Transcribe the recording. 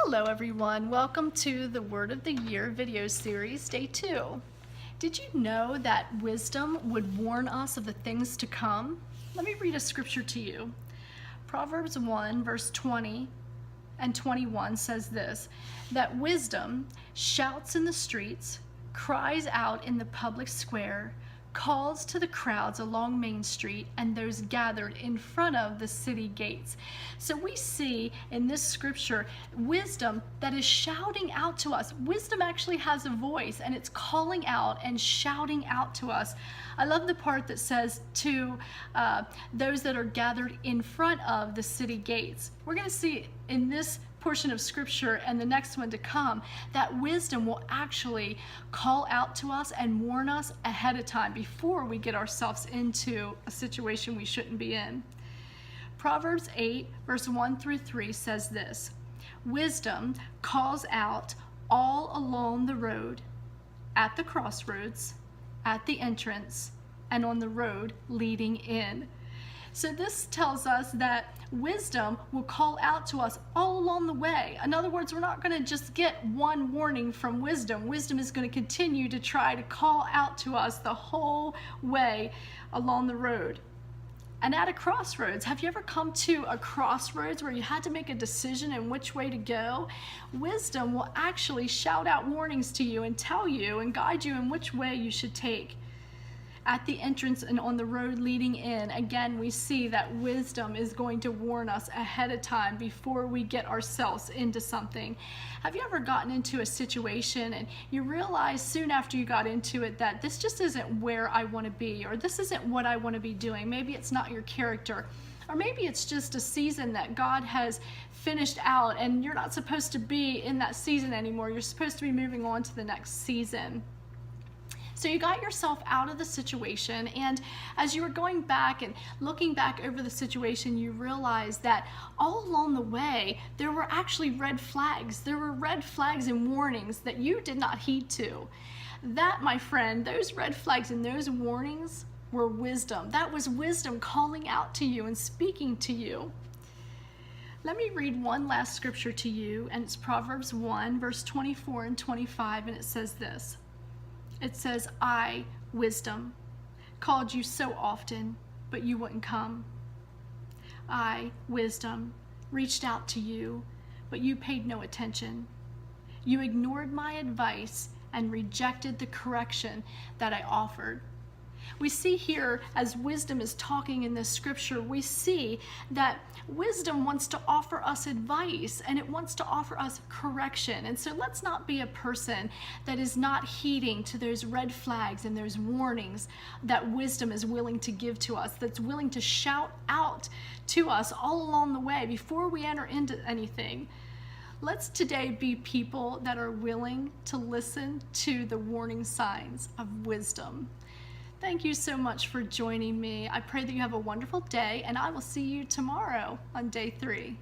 Hello everyone, welcome to the Word of the Year video series, day 2. Did you know that wisdom would warn us of the things to come? Let me read a scripture to you. Proverbs 1 verse 20 and 21 says this, that wisdom shouts in the streets, cries out in the public square, calls to the crowds along Main Street and those gathered in front of the city gates. So we see in this scripture wisdom that is shouting out to us. Wisdom actually has a voice and it's calling out and shouting out to us. I love the part that says to those that are gathered in front of the city gates. We're going to see in this portion of scripture and the next one to come that wisdom will actually call out to us and warn us ahead of time before we get ourselves into a situation we shouldn't be in. Proverbs 8 verse 1 through 3 says this, wisdom calls out all along the road, at the crossroads, at the entrance, and on the road leading in. So this tells us that wisdom will call out to us all along the way. In other words, we're not going to just get one warning from wisdom. Wisdom is going to continue to try to call out to us the whole way along the road. And at a crossroads, have you ever come to a crossroads where you had to make a decision in which way to go? Wisdom will actually shout out warnings to you and tell you and guide you in which way you should take. At the entrance and on the road leading in, again, we see that wisdom is going to warn us ahead of time before we get ourselves into something. Have you ever gotten into a situation and you realize soon after you got into it that this just isn't where I want to be, or this isn't what I want to be doing? Maybe it's not your character, or maybe it's just a season that God has finished out and you're not supposed to be in that season anymore. You're supposed to be moving on to the next season. So you got yourself out of the situation, and as you were going back and looking back over the situation, you realized that all along the way, there were actually red flags. There were red flags and warnings that you did not heed to. That, my friend, those red flags and those warnings were wisdom. That was wisdom calling out to you and speaking to you. Let me read one last scripture to you, and it's Proverbs 1, verse 24 and 25, and it says this. It says, I, wisdom, called you so often, but you wouldn't come. I, wisdom, reached out to you, but you paid no attention. You ignored my advice and rejected the correction that I offered. We see here, as wisdom is talking in this scripture, we see that wisdom wants to offer us advice and it wants to offer us correction. And so let's not be a person that is not heeding to those red flags and those warnings that wisdom is willing to give to us, that's willing to shout out to us all along the way before we enter into anything. Let's today be people that are willing to listen to the warning signs of wisdom. Thank you so much for joining me. I pray that you have a wonderful day, and I will see you tomorrow on day 3.